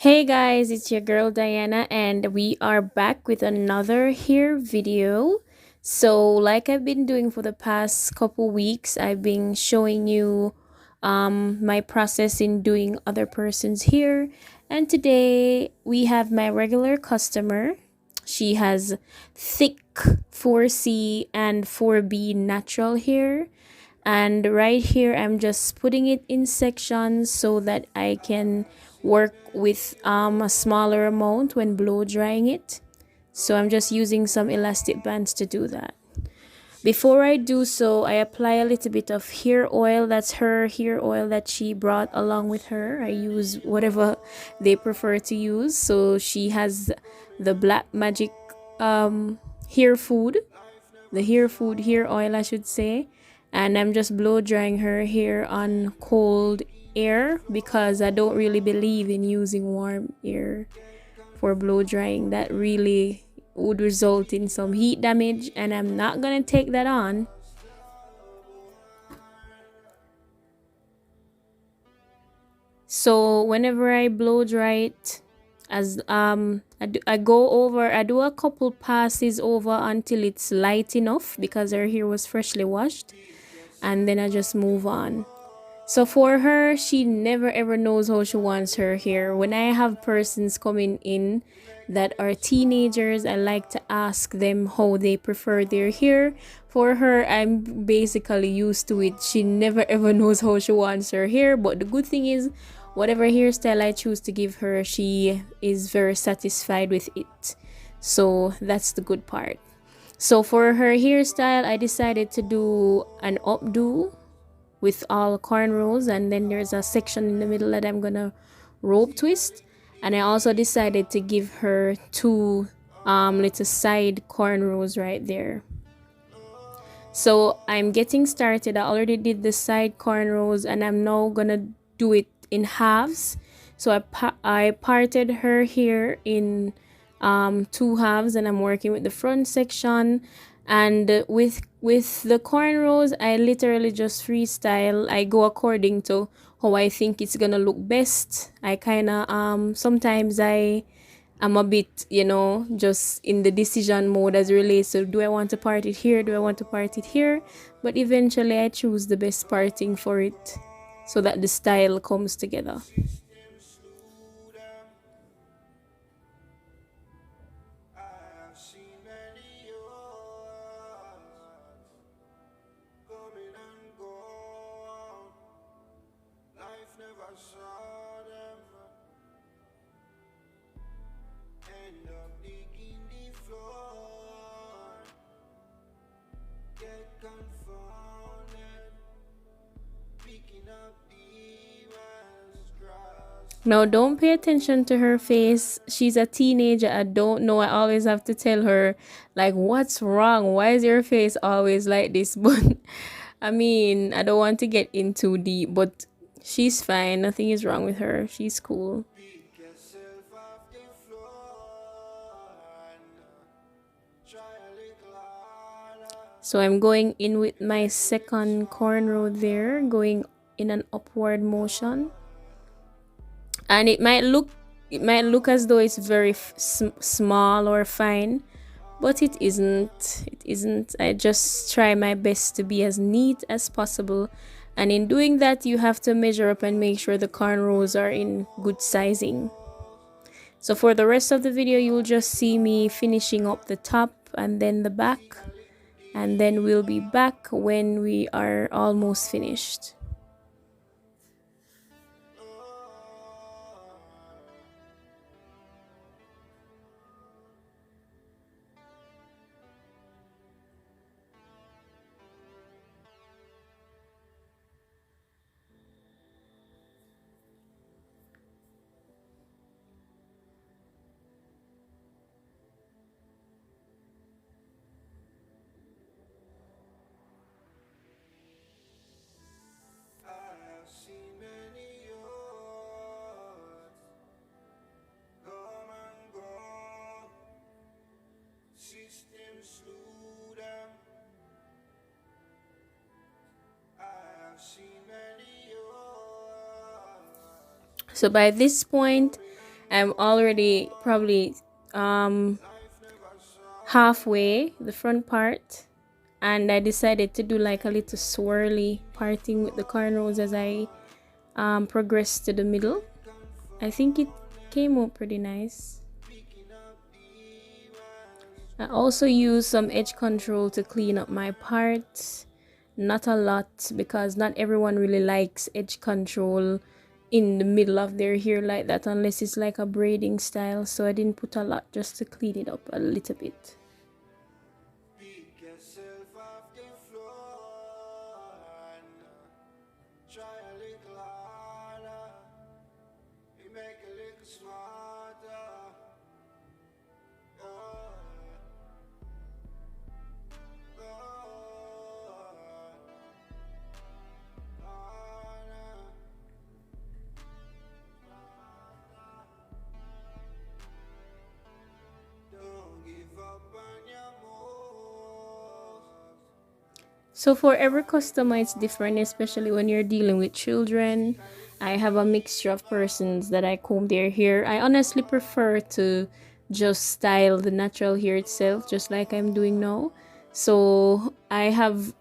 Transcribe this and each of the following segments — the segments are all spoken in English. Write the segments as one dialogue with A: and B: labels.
A: Hey guys, it's your girl Diana, and we are back with another hair video. So, like I've been doing for the past couple weeks, I've been showing you my process in doing other person's hair. And today we have my regular customer. She has thick 4C and 4B natural hair, and right here I'm just putting it in sections so that I can work with a smaller amount when blow drying it. So I'm just using some elastic bands to do that. Before I do so, I apply a little bit of hair oil. That's her hair oil that she brought along with her. I use whatever they prefer to use. So she has the Black Magic hair food, the hair oil, I should say. And I'm just blow drying her hair on cold air because I don't really believe in using warm air for blow drying. That really would result in some heat damage, and I'm not gonna take that on. So whenever I blow dry it, as I go over, I do a couple passes over until it's light enough because her hair was freshly washed, and then I just move on. So for her, she never ever knows how she wants her hair. When I have persons coming in that are teenagers, I like to ask them how they prefer their hair. For her, I'm basically used to it. She never ever knows how she wants her hair, but the good thing is, whatever hairstyle I choose to give her, she is very satisfied with it. So that's the good part. So for her hairstyle, I decided to do an updo with all cornrows, and then there's a section in the middle that I'm gonna rope twist. And I also decided to give her two little side cornrows right there. So I'm getting started. I already did the side cornrows, and I'm now gonna do it in halves. So I parted her hair in two halves, and I'm working with the front section. And with the cornrows, I literally just freestyle. I go according to how I think it's gonna look best. I kind of sometimes I'm a bit, just in the decision mode as it relates to, do I want to part it here, do I want to part it here, but eventually I choose the best parting for it so that the style comes together. Now, don't pay attention to her face. She's a teenager. I don't know. I always have to tell her, like, what's wrong? Why is your face always like this? But I mean, I don't want to get in too deep, but she's fine. Nothing is wrong with her. She's cool. So I'm going in with my second cornrow there, going in an upward motion. And it might look as though it's very small or fine, but it isn't. I just try my best to be as neat as possible, and in doing that you have to measure up and make sure the cornrows are in good sizing. So for the rest of the video, you'll just see me finishing up the top and then the back, and then we'll be back when we are almost finished. So by this point, I'm already probably um halfway the front part, and I decided to do like a little swirly parting with the cornrows as I progressed to the middle. I think it came out pretty nice. I also use some edge control to clean up my parts. Not a lot, because not everyone really likes edge control in the middle of their hair like that, unless it's like a braiding style. So I didn't put a lot, just to clean it up a little bit. So for every customer, it's different, especially when you're dealing with children. I have a mixture of persons that I comb their hair. I honestly prefer to just style the natural hair itself, just like I'm doing now. So I have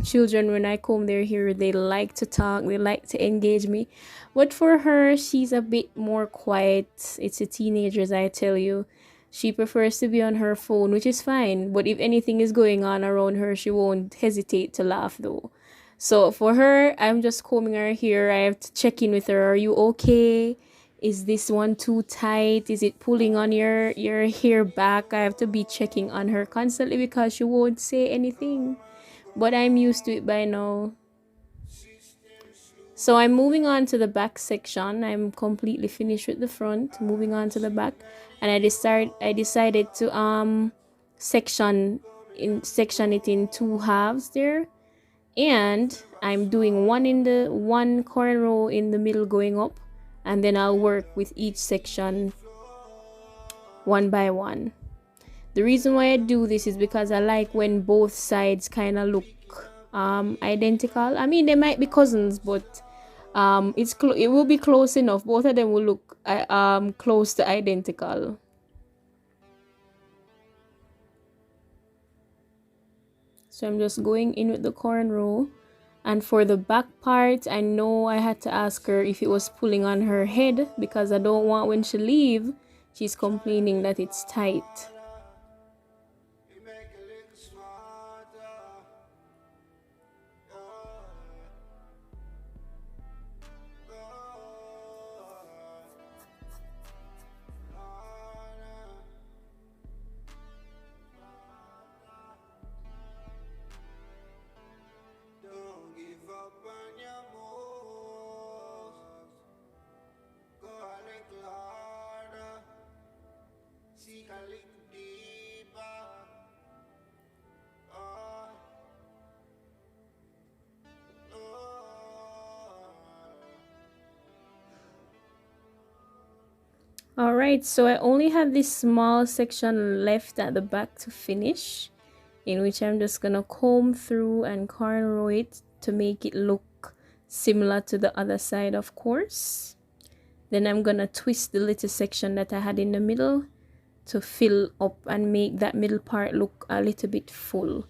A: children. When I comb their hair, they like to talk, they like to engage me. But for her, she's a bit more quiet. It's a teenagers, I tell you. She prefers to be on her phone, which is fine. But if anything is going on around her, she won't hesitate to laugh though. So for her, I'm just combing her hair. I have to check in with her. Are you okay? Is this one too tight? Is it pulling on your hair back? I have to be checking on her constantly because she won't say anything. But I'm used to it by now. So I'm moving on to the back section. I'm completely finished with the front. Moving on to the back, and I decided to section it in two halves there, and I'm doing one cornrow in the middle going up, and then I'll work with each section one by one. The reason why I do this is because I like when both sides kind of look identical. I mean, they might be cousins, but it will be close enough. Both of them will look close to identical. So I'm just going in with the cornrow. And for the back part, I know I had to ask her if it was pulling on her head, because I don't want when she leave, she's complaining that it's tight. Alright, so I only have this small section left at the back to finish, in which I'm just gonna comb through and cornrow it to make it look similar to the other side, of course. Then I'm gonna twist the little section that I had in the middle to fill up and make that middle part look a little bit full.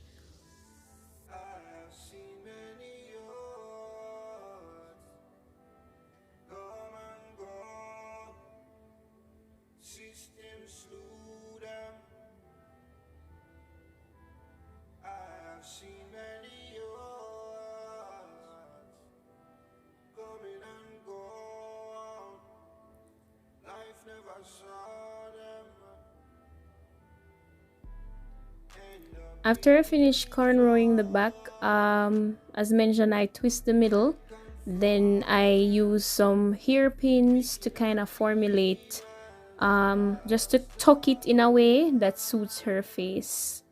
A: After I finish cornrowing the back, as mentioned, I twist the middle. Then I use some hairpins to kind of formulate, just to tuck it in a way that suits her face.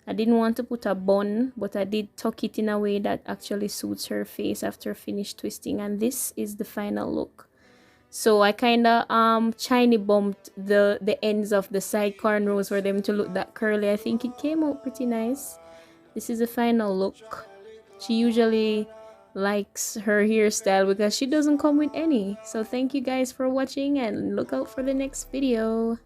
A: I didn't want to put a bun, but I did tuck it in a way that actually suits her face after finished twisting. And this is the final look. So I kind of shiny bumped the ends of the side cornrows for them to look that curly. I think it came out pretty nice. This is the final look. She usually likes her hairstyle because she doesn't come with any. So thank you guys for watching and look out for the next video.